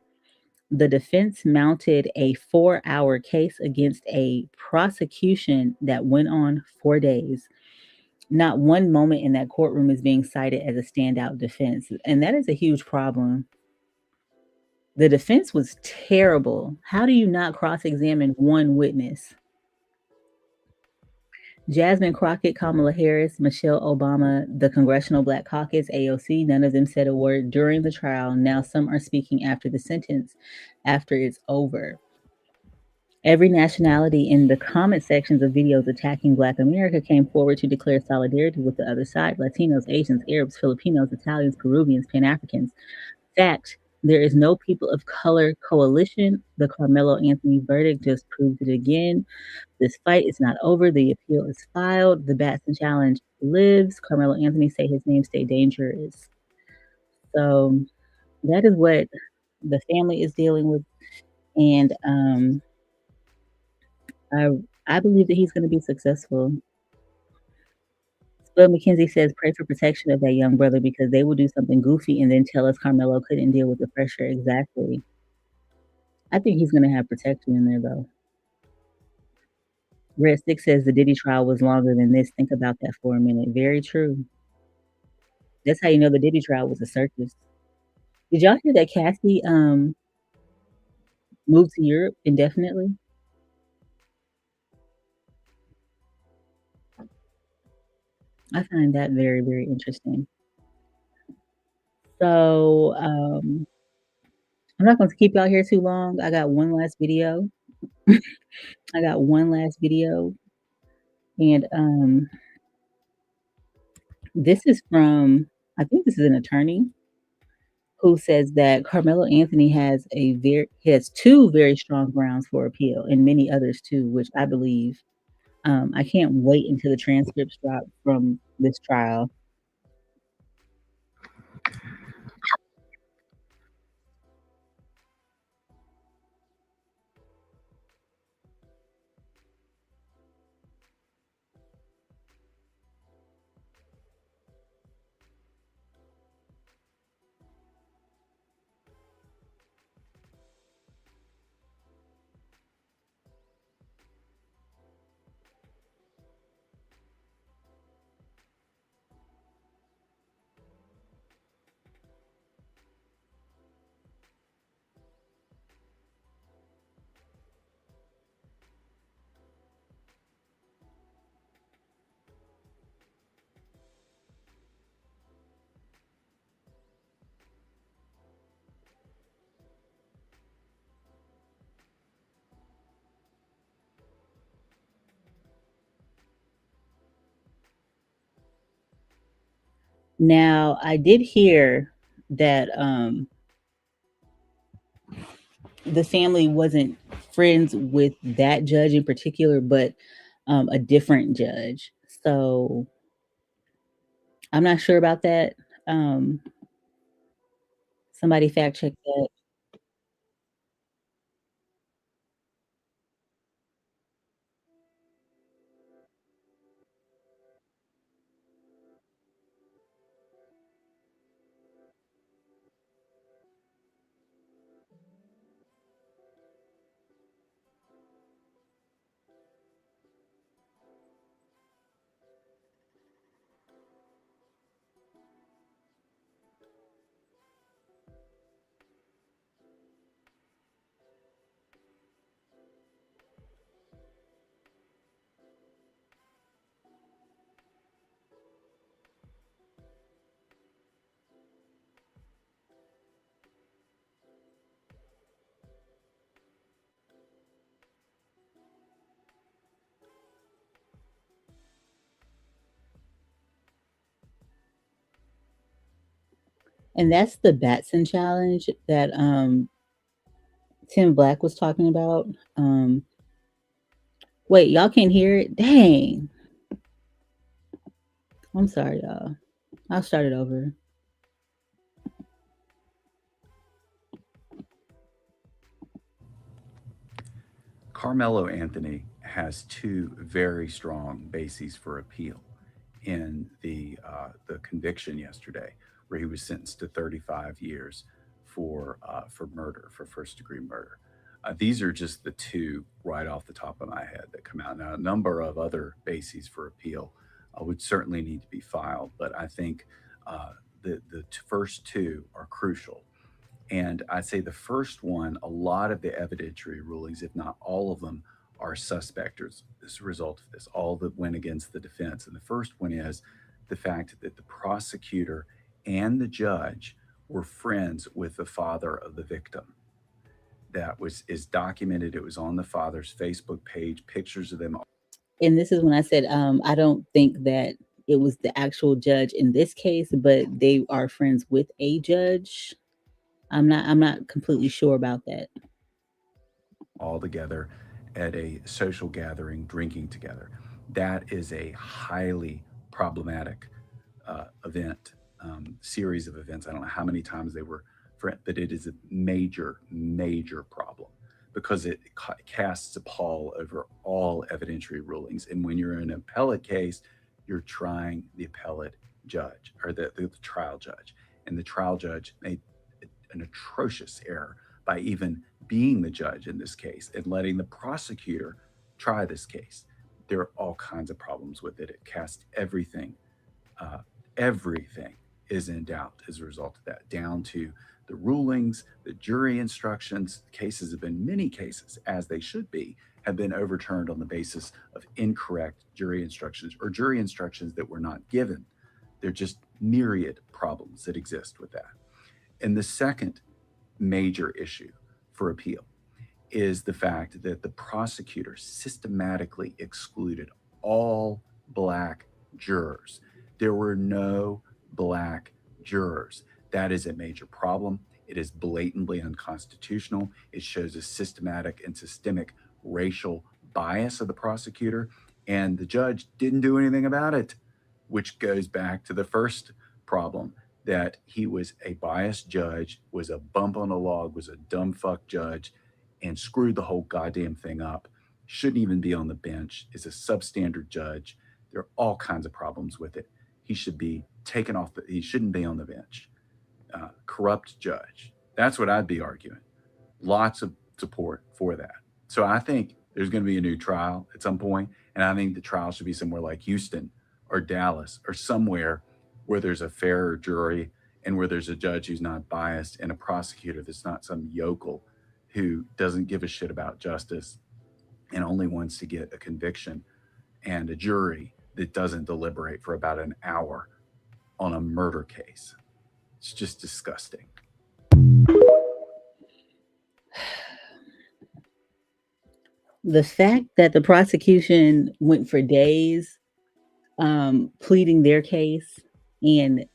The defense mounted a 4-hour case against a prosecution that went on 4 days. Not one moment in that courtroom is being cited as a standout defense, and that is a huge problem. The defense was terrible. How do you not cross-examine one witness? Jasmine Crockett, Kamala Harris, Michelle Obama, the Congressional Black Caucus, AOC, none of them said a word during the trial. Now some are speaking after the sentence, after it's over. Every nationality in the comment sections of videos attacking Black America came forward to declare solidarity with the other side: Latinos, Asians, Arabs, Filipinos, Italians, Peruvians, Pan-Africans. Fact: there is no people of color coalition. The Carmelo Anthony verdict just proved it again. This fight is not over. The appeal is filed. The Batson challenge lives. Carmelo Anthony say his name stay dangerous. So that is what the family is dealing with, and I believe that he's going to be successful. Spud McKenzie says, pray for protection of that young brother because they will do something goofy and then tell us Carmelo couldn't deal with the pressure. Exactly. I think he's gonna have protection in there though. Red Six says the Diddy trial was longer than this. Think about that for a minute. Very true. That's how you know the Diddy trial was a circus. Did y'all hear that Cassie moved to Europe indefinitely? I find that very, very interesting. So I'm not going to keep y'all here too long. I got one last video. And this is from, I think this is an attorney who says that Carmelo Anthony has two very strong grounds for appeal, and many others too, which I believe. I can't wait until the transcripts drop from this trial. Now, I did hear that the family wasn't friends with that judge in particular, but a different judge. So I'm not sure about that. Somebody fact check that. And that's the Batson challenge that Tim Black was talking about. Wait, y'all can't hear it? Dang. I'm sorry, y'all. I'll start it over. Carmelo Anthony has two very strong bases for appeal in the conviction yesterday, where he was sentenced to 35 years for murder, for first degree murder. These are just the two right off the top of my head that come out. Now, a number of other bases for appeal would certainly need to be filed, but I think the first two are crucial. And I'd say the first one, a lot of the evidentiary rulings, if not all of them, are suspect as a result of this, all that went against the defense. And the first one is the fact that the prosecutor and the judge were friends with the father of the victim. That is documented. It was on the father's Facebook page, pictures of them. And this is when I said I don't think that it was the actual judge in this case, but they are friends with a judge. I'm not completely sure about that. All together at a social gathering, drinking together. That is a highly problematic event, series of events. I don't know how many times they were, but it is a major, major problem because it casts a pall over all evidentiary rulings. And when you're in an appellate case, you're trying the appellate judge or the trial judge. And the trial judge made an atrocious error by even being the judge in this case and letting the prosecutor try this case. There are all kinds of problems with it. It casts everything, uh, everything is in doubt as a result of that, down to the rulings, the jury instructions. Cases have been, many cases, as they should be, have been overturned on the basis of incorrect jury instructions or jury instructions that were not given. There are just myriad problems that exist with that. And the second major issue for appeal is the fact that the prosecutor systematically excluded all Black jurors. There were no Black jurors. That is a major problem. It is blatantly unconstitutional. It shows a systematic and systemic racial bias of the prosecutor, and the judge didn't do anything about it, which goes back to the first problem, that he was a biased judge, was a bump on a log, was a dumb fuck judge, and screwed the whole goddamn thing up. Shouldn't even be on the bench, is a substandard judge. There are all kinds of problems with it. He should be taken off, he shouldn't be on the bench. Corrupt judge. That's what I'd be arguing. Lots of support for that. So I think there's going to be a new trial at some point, and I think the trial should be somewhere like Houston or Dallas or somewhere where there's a fairer jury and where there's a judge who's not biased and a prosecutor that's not some yokel who doesn't give a shit about justice and only wants to get a conviction, and a jury that doesn't deliberate for about an hour on a murder case. It's just disgusting. The fact that the prosecution went for days pleading their case and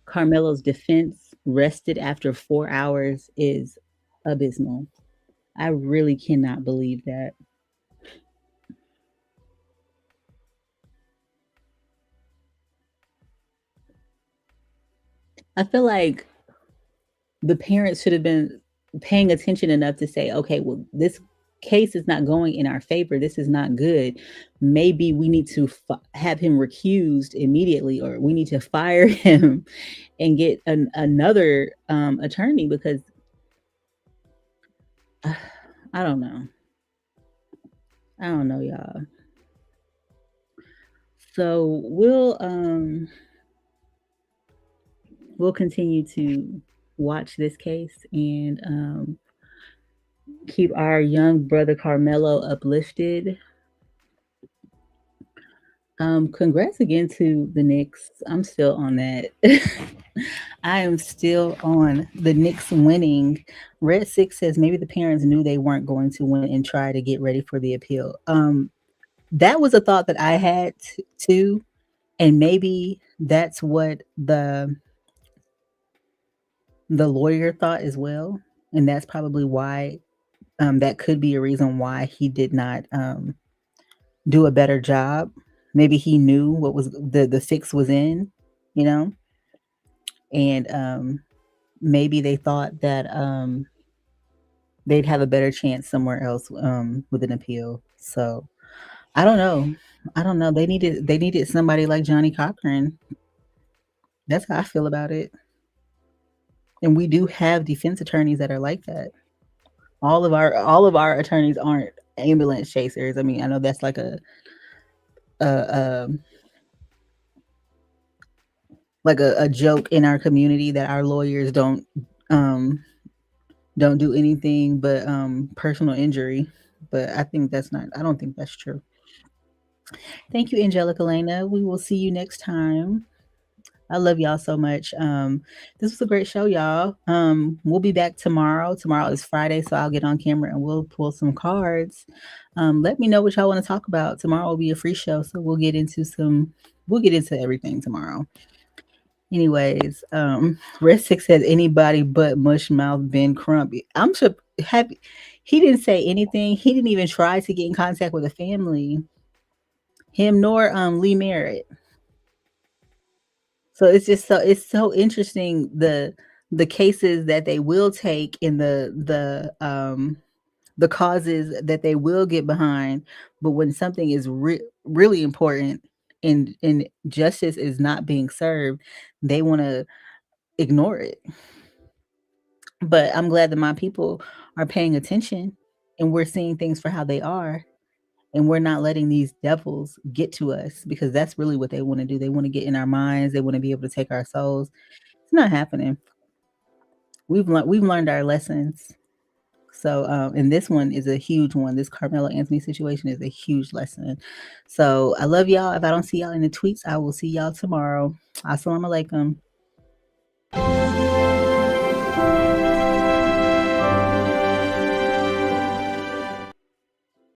Carmelo's defense rested after 4 hours is abysmal. I really cannot believe that. I feel like the parents should have been paying attention enough to say, okay, well, this case is not going in our favor. This is not good. Maybe we need to have him recused immediately, or we need to fire him and get another attorney, because I don't know. I don't know, y'all. So we'll continue to watch this case and keep our young brother Carmelo uplifted. Congrats again to the Knicks. I'm still on that. I am still on the Knicks winning. Red Six says maybe the parents knew they weren't going to win and try to get ready for the appeal. That was a thought that I had too, and maybe that's what the lawyer thought as well, and that's probably why that could be a reason why he did not do a better job. Maybe he knew what was the fix was in, you know, and maybe they thought that they'd have a better chance somewhere else with an appeal. So I don't know. They needed somebody like Johnny Cochran. That's how I feel about it. And we do have defense attorneys that are like that. All of our attorneys aren't ambulance chasers. I mean, I know that's like a joke in our community that our lawyers don't do anything but personal injury. But I don't think that's true. Thank you, Angelica Lena. We will see you next time. I love y'all so much. This was a great show, y'all. We'll be back tomorrow. Tomorrow is Friday, so I'll get on camera and we'll pull some cards. Let me know what y'all want to talk about. Tomorrow will be a free show, so we'll get into everything tomorrow. Anyways, Red Six says anybody but Mushmouth Ben Crump. I'm sure happy he didn't say anything. He didn't even try to get in contact with the family. Him nor Lee Merritt. So it's so interesting the cases that they will take and the causes that they will get behind, but when something is really important and justice is not being served, they want to ignore it. But I'm glad that my people are paying attention and we're seeing things for how they are. And we're not letting these devils get to us, because that's really what they want to do. They want to get in our minds. They want to be able to take our souls. It's not happening. We've learned our lessons. So, and this one is a huge one. This Carmelo Anthony situation is a huge lesson. So I love y'all. If I don't see y'all in the tweets, I will see y'all tomorrow. Assalamu alaikum.